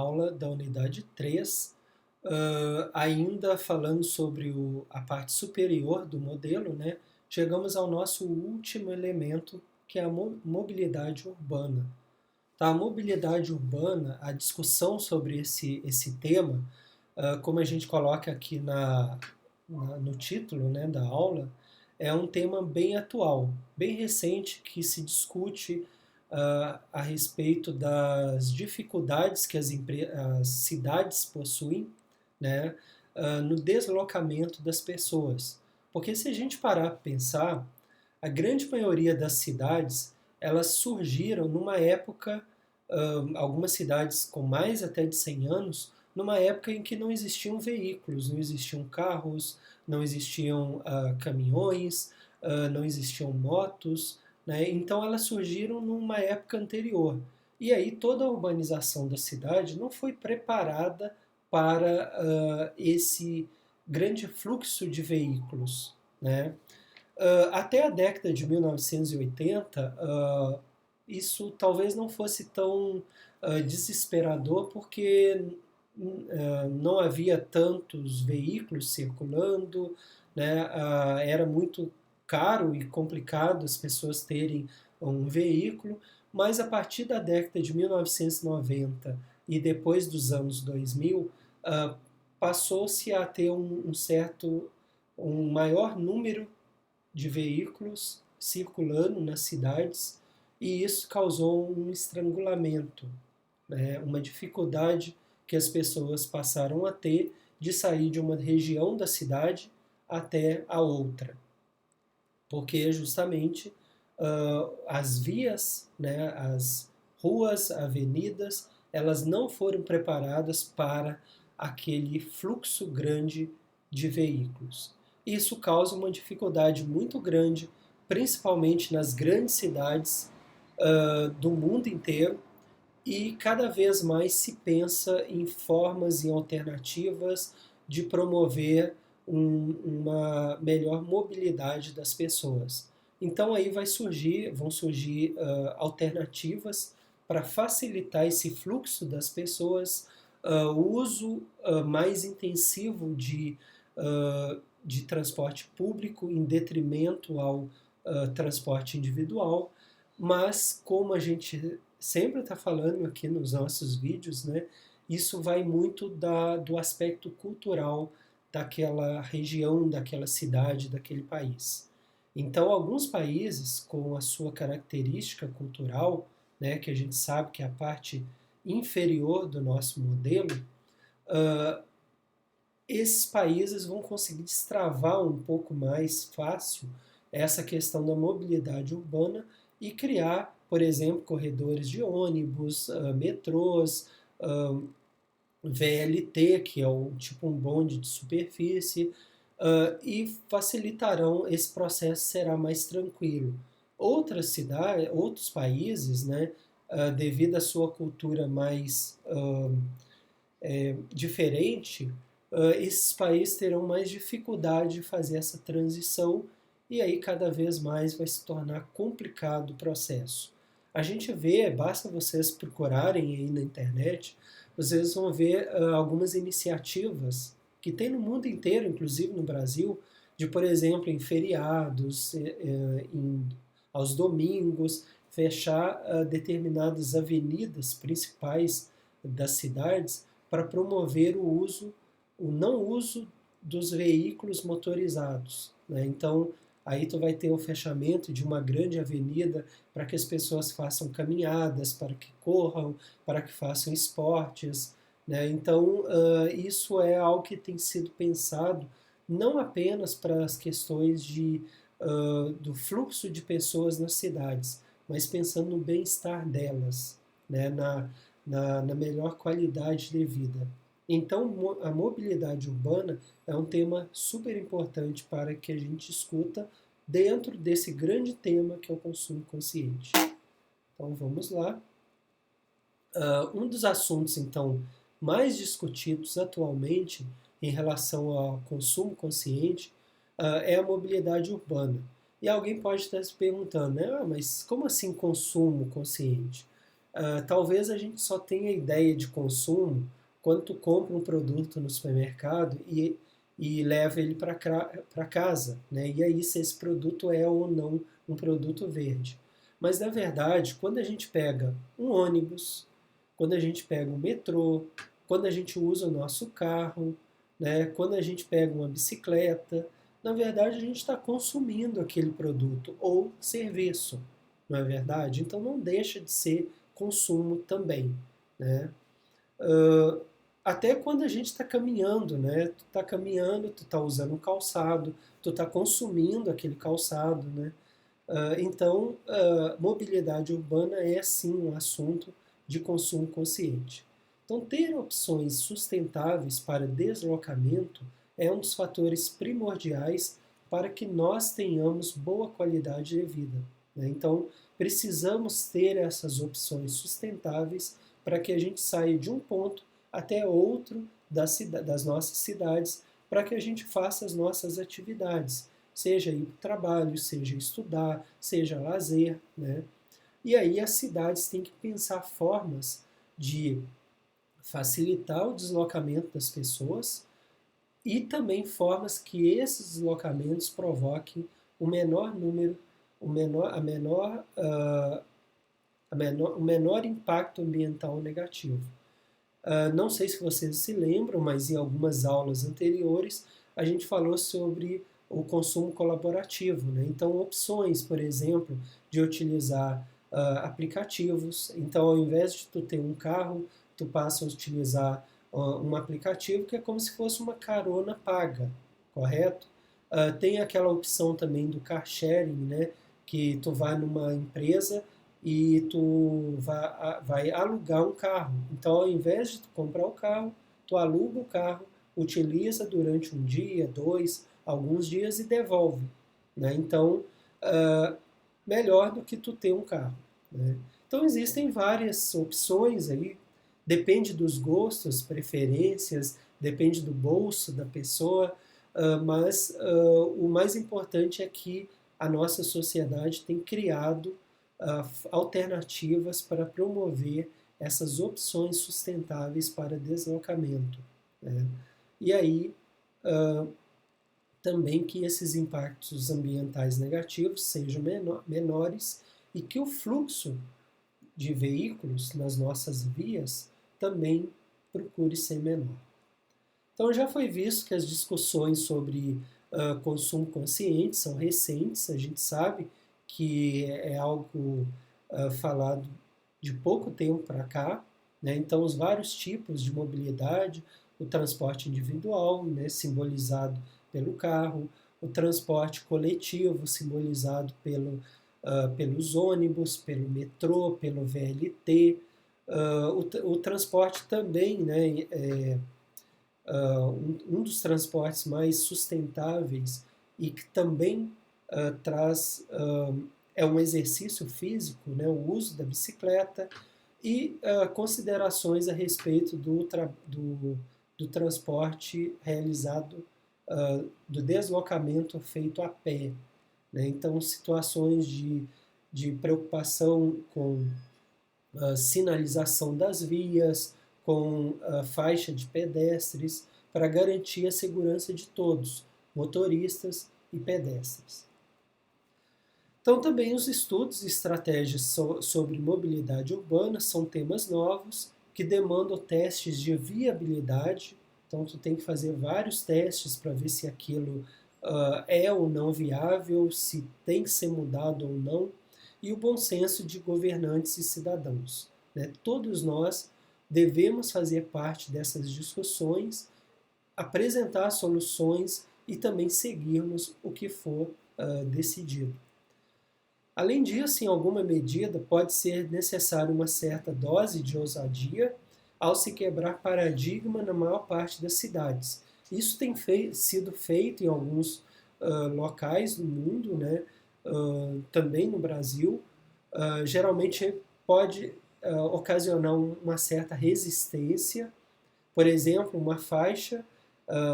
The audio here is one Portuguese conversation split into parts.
aula da unidade 3, ainda falando sobre a parte superior do modelo, né? Chegamos ao nosso último elemento, que é a mobilidade urbana. Tá? A mobilidade urbana, a discussão sobre esse tema, como a gente coloca aqui no título, né, da aula, é um tema bem atual, bem recente, que se discute a respeito das dificuldades que as cidades possuem, né, no deslocamento das pessoas. Porque se a gente parar para pensar, a grande maioria das cidades elas surgiram numa época, algumas cidades com mais até de 100 anos, numa época em que não existiam veículos, não existiam carros, não existiam caminhões, não existiam motos, né? Então elas surgiram numa época anterior. E aí toda a urbanização da cidade não foi preparada para esse grande fluxo de veículos, né? Até a década de 1980, isso talvez não fosse tão desesperador, porque não havia tantos veículos circulando, né? Era muito caro e complicado as pessoas terem um veículo, mas a partir da década de 1990 e depois dos anos 2000, passou-se a ter um maior número de veículos circulando nas cidades, e isso causou um estrangulamento, né? Uma dificuldade que as pessoas passaram a ter de sair de uma região da cidade até a outra, porque justamente as vias, né, as ruas, avenidas, elas não foram preparadas para aquele fluxo grande de veículos. Isso causa uma dificuldade muito grande, principalmente nas grandes cidades do mundo inteiro, e cada vez mais se pensa em formas e alternativas de promover uma melhor mobilidade das pessoas. Então aí vão surgir alternativas para facilitar esse fluxo das pessoas, o uso mais intensivo de transporte público em detrimento ao transporte individual, mas como a gente sempre está falando aqui nos nossos vídeos, né, isso vai muito do aspecto cultural daquela região, daquela cidade, daquele país. Então, alguns países com a sua característica cultural, né, que a gente sabe que é a parte inferior do nosso modelo, uh, esses países vão conseguir destravar um pouco mais fácil essa questão da mobilidade urbana e criar, por exemplo, corredores de ônibus, metrôs, VLT, que é tipo um bonde de superfície, e facilitarão esse processo, será mais tranquilo. Outras cidades, outros países, né, devido à sua cultura mais diferente, esses países terão mais dificuldade de fazer essa transição, e aí cada vez mais vai se tornar complicado o processo. A gente vê, basta vocês procurarem aí na internet, vocês vão ver algumas iniciativas que tem no mundo inteiro, inclusive no Brasil, de, por exemplo, em feriados, aos domingos, fechar determinadas avenidas principais das cidades para promover o não uso dos veículos motorizados, né? Então, aí tu vai ter o fechamento de uma grande avenida para que as pessoas façam caminhadas, para que corram, para que façam esportes, né? Então, isso é algo que tem sido pensado não apenas para as questões do fluxo de pessoas nas cidades, mas pensando no bem-estar delas, né? Na melhor qualidade de vida. Então, a mobilidade urbana é um tema super importante para que a gente discuta dentro desse grande tema que é o consumo consciente. Então, vamos lá. Um dos assuntos, então, mais discutidos atualmente em relação ao consumo consciente é a mobilidade urbana. E alguém pode estar se perguntando, né? Mas como assim consumo consciente? Talvez a gente só tenha ideia de consumo quando tu compra um produto no supermercado e leva ele para casa, né? E aí se esse produto é ou não um produto verde. Mas na verdade, quando a gente pega um ônibus, quando a gente pega um metrô, quando a gente usa o nosso carro, né? Quando a gente pega uma bicicleta, na verdade a gente está consumindo aquele produto ou serviço, não é verdade? Então não deixa de ser consumo também, né? Uh, Até quando a gente está caminhando, né? Tu está caminhando, tu está usando um calçado, tu está consumindo aquele calçado, né? Então, mobilidade urbana é sim um assunto de consumo consciente. Então, ter opções sustentáveis para deslocamento é um dos fatores primordiais para que nós tenhamos boa qualidade de vida, né? Então, precisamos ter essas opções sustentáveis para que a gente saia de um ponto até outro das nossas cidades, para que a gente faça as nossas atividades, seja ir para o trabalho, seja estudar, seja lazer, né? E aí as cidades têm que pensar formas de facilitar o deslocamento das pessoas e também formas que esses deslocamentos provoquem o menor número, o menor impacto ambiental negativo. Não sei se vocês se lembram, mas em algumas aulas anteriores a gente falou sobre o consumo colaborativo, né? Então, opções, por exemplo, de utilizar aplicativos. Então, ao invés de tu ter um carro, tu passa a utilizar um aplicativo que é como se fosse uma carona paga, correto? Tem aquela opção também do car sharing, né? Que tu vai numa empresa e tu vai alugar um carro. Então, ao invés de tu comprar o carro, tu aluga o carro, utiliza durante um dia, dois, alguns dias e devolve, né? Então, uh, melhor do que tu ter um carro, né? Então, existem várias opções aí, depende dos gostos, preferências, depende do bolso da pessoa, mas o mais importante é que a nossa sociedade tem criado alternativas para promover essas opções sustentáveis para deslocamento, né? E aí, também que esses impactos ambientais negativos sejam menores e que o fluxo de veículos nas nossas vias também procure ser menor. Então já foi visto que as discussões sobre consumo consciente são recentes, a gente sabe que é algo falado de pouco tempo para cá, né? Então os vários tipos de mobilidade, o transporte individual, né, simbolizado pelo carro, o transporte coletivo, simbolizado pelos ônibus, pelo metrô, pelo VLT, o transporte também, né, um dos transportes mais sustentáveis e que também traz é um exercício físico, né, o uso da bicicleta e considerações a respeito do transporte realizado, do deslocamento feito a pé, né? Então, situações de preocupação com sinalização das vias, com faixa de pedestres, para garantir a segurança de todos, motoristas e pedestres. Então, também os estudos e estratégias sobre mobilidade urbana são temas novos que demandam testes de viabilidade. Então, tu tem que fazer vários testes para ver se aquilo é ou não viável, se tem que ser mudado ou não, e o bom senso de governantes e cidadãos, né? Todos nós devemos fazer parte dessas discussões, apresentar soluções e também seguirmos o que for decidido. Além disso, em alguma medida, pode ser necessário uma certa dose de ousadia ao se quebrar paradigma na maior parte das cidades. Isso tem sido feito em alguns locais do mundo, né? Também no Brasil. Geralmente pode ocasionar uma certa resistência. Por exemplo, uma faixa,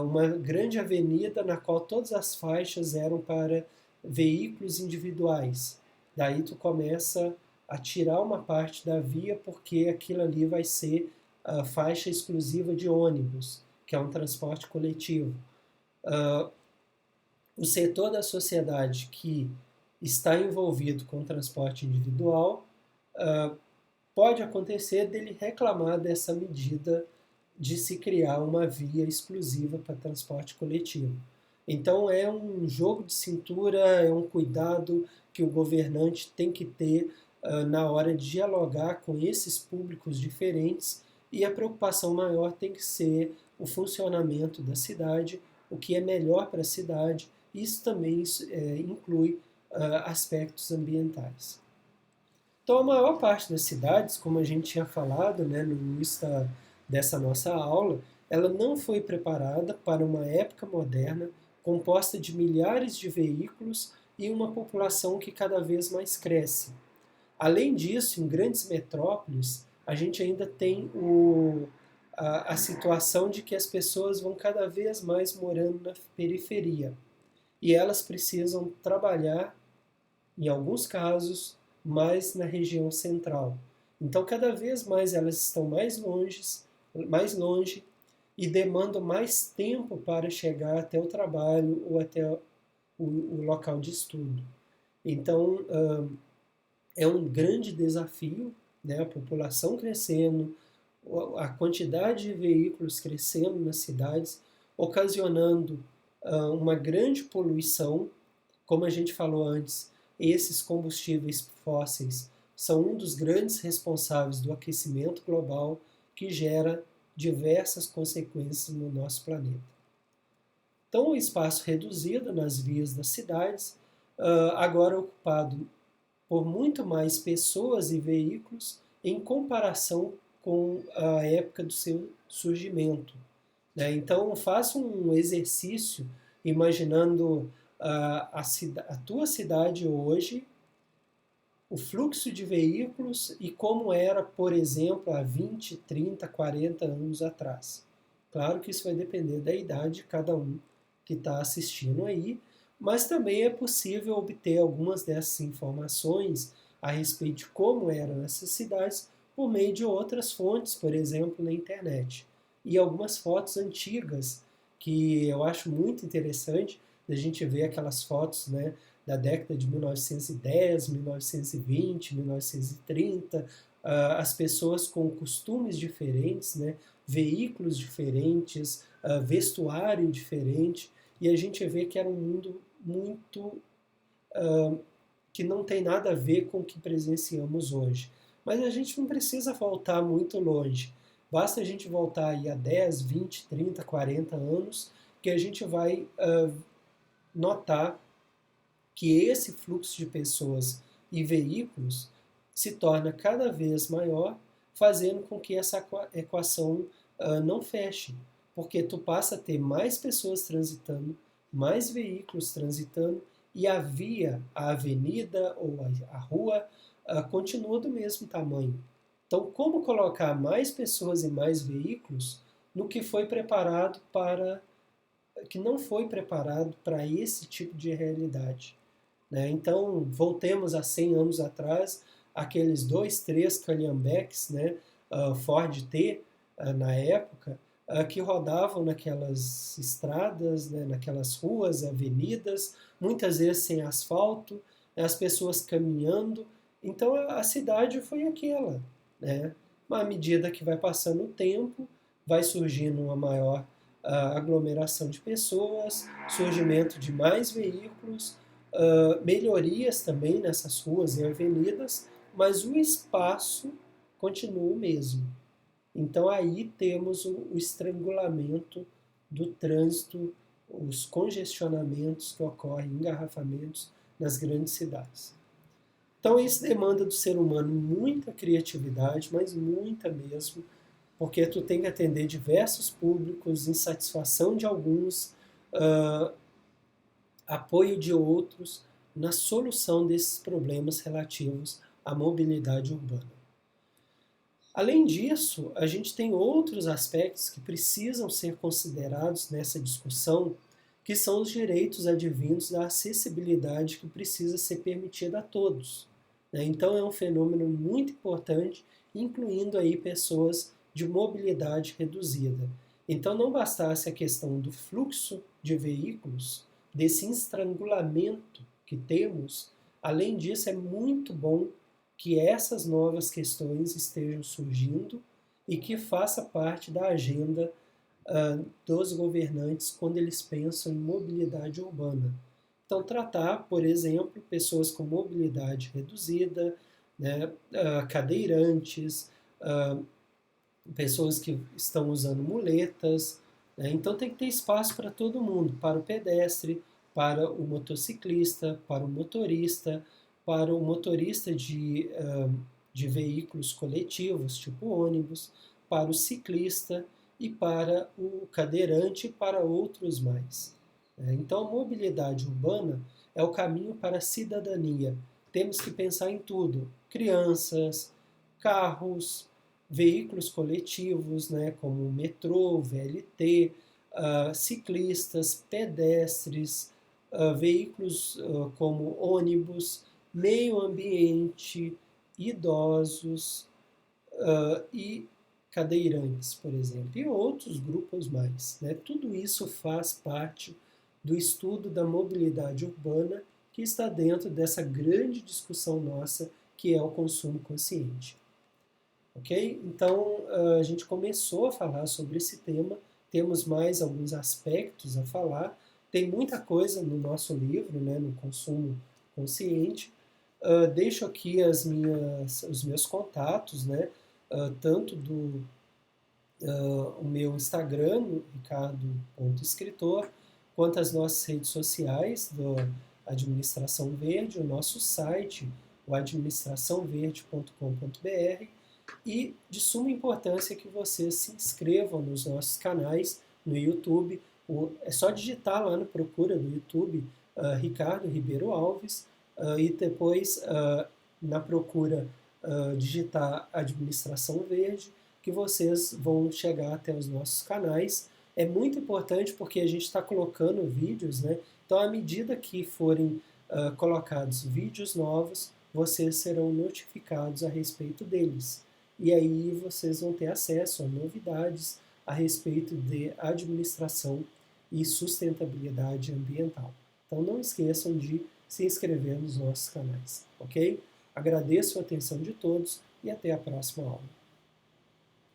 uma grande avenida na qual todas as faixas eram para veículos individuais. Daí tu começa a tirar uma parte da via porque aquilo ali vai ser a faixa exclusiva de ônibus, que é um transporte coletivo. O setor da sociedade que está envolvido com o transporte individual, pode acontecer dele reclamar dessa medida de se criar uma via exclusiva para transporte coletivo. Então é um jogo de cintura, é um cuidado que o governante tem que ter na hora de dialogar com esses públicos diferentes, e a preocupação maior tem que ser o funcionamento da cidade, o que é melhor para a cidade. Isso também inclui aspectos ambientais. Então, a maior parte das cidades, como a gente tinha falado, né, no início dessa nossa aula, ela não foi preparada para uma época moderna composta de milhares de veículos e uma população que cada vez mais cresce. Além disso, em grandes metrópoles, a gente ainda tem a situação de que as pessoas vão cada vez mais morando na periferia e elas precisam trabalhar, em alguns casos, mais na região central. Então, cada vez mais elas estão mais longe e demandam mais tempo para chegar até o trabalho ou até o local de estudo. Então, é um grande desafio, né? A população crescendo, a quantidade de veículos crescendo nas cidades, ocasionando uma grande poluição. Como a gente falou antes, esses combustíveis fósseis são um dos grandes responsáveis do aquecimento global, que gera diversas consequências no nosso planeta. Então, o espaço reduzido nas vias das cidades, agora ocupado por muito mais pessoas e veículos em comparação com a época do seu surgimento. Né? Então, faça um exercício imaginando a tua cidade hoje, o fluxo de veículos e como era, por exemplo, há 20, 30, 40 anos atrás. Claro que isso vai depender da idade de cada um que está assistindo aí, mas também é possível obter algumas dessas informações a respeito de como eram essas cidades por meio de outras fontes, por exemplo, na internet. E algumas fotos antigas que eu acho muito interessante da gente ver aquelas fotos, né, da década de 1910, 1920, 1930, as pessoas com costumes diferentes, né, veículos diferentes, vestuário diferente, e a gente vê que era um mundo muito que não tem nada a ver com o que presenciamos hoje. Mas a gente não precisa voltar muito longe. Basta a gente voltar aí a 10, 20, 30, 40 anos, que a gente vai notar que esse fluxo de pessoas e veículos se torna cada vez maior, fazendo com que essa equação não feche, porque tu passa a ter mais pessoas transitando, mais veículos transitando, e a via, a avenida ou a rua continua do mesmo tamanho. Então, como colocar mais pessoas e mais veículos no que foi preparado que não foi preparado para esse tipo de realidade? Né? Então, voltemos a 100 anos atrás, aqueles 2, 3 Calhambeques, né, Ford T, na época, que rodavam naquelas estradas, né, naquelas ruas, avenidas, muitas vezes sem asfalto, né, as pessoas caminhando. Então, a cidade foi aquela. Né? À medida que vai passando o tempo, vai surgindo uma maior aglomeração de pessoas, surgimento de mais veículos, melhorias também nessas ruas e avenidas, mas o espaço continua o mesmo. Então aí temos o estrangulamento do trânsito, os congestionamentos que ocorrem, engarrafamentos nas grandes cidades. Então isso demanda do ser humano muita criatividade, mas muita mesmo, porque tu tem que atender diversos públicos, insatisfação de alguns, apoio de outros na solução desses problemas relativos à mobilidade urbana. Além disso, a gente tem outros aspectos que precisam ser considerados nessa discussão, que são os direitos advindos da acessibilidade que precisa ser permitida a todos. né? Então é um fenômeno muito importante, incluindo aí pessoas de mobilidade reduzida. Então não bastasse a questão do fluxo de veículos, desse estrangulamento que temos, além disso é muito bom que essas novas questões estejam surgindo e que faça parte da agenda dos governantes quando eles pensam em mobilidade urbana. Então, tratar, por exemplo, pessoas com mobilidade reduzida, né, cadeirantes, pessoas que estão usando muletas, né? Então tem que ter espaço para todo mundo, para o pedestre, para o motociclista, para o motorista, para o motorista de veículos coletivos, tipo ônibus, para o ciclista e para o cadeirante e para outros mais. Então, a mobilidade urbana é o caminho para a cidadania. Temos que pensar em tudo: crianças, carros, veículos coletivos, né, como o metrô, VLT, ciclistas, pedestres, veículos como ônibus, meio ambiente, idosos e cadeirantes, por exemplo, e outros grupos mais, né? Tudo isso faz parte do estudo da mobilidade urbana que está dentro dessa grande discussão nossa que é o consumo consciente. Ok? Então, a gente começou a falar sobre esse tema, temos mais alguns aspectos a falar, tem muita coisa no nosso livro, né, no consumo consciente. Deixo aqui os meus contatos, né, tanto do o meu Instagram, ricardo.escritor, quanto as nossas redes sociais do Administração Verde, o nosso site, o administraçãoverde.com.br, e de suma importância que vocês se inscrevam nos nossos canais no YouTube. É só digitar lá na procura do YouTube Ricardo Ribeiro Alves e depois na procura digitar Administração Verde, que vocês vão chegar até os nossos canais. É muito importante porque a gente está colocando vídeos, né? Então, à medida que forem colocados vídeos novos, vocês serão notificados a respeito deles. E aí vocês vão ter acesso a novidades a respeito de administração e sustentabilidade ambiental. Então não esqueçam de se inscrever nos nossos canais, ok? Agradeço a atenção de todos e até a próxima aula.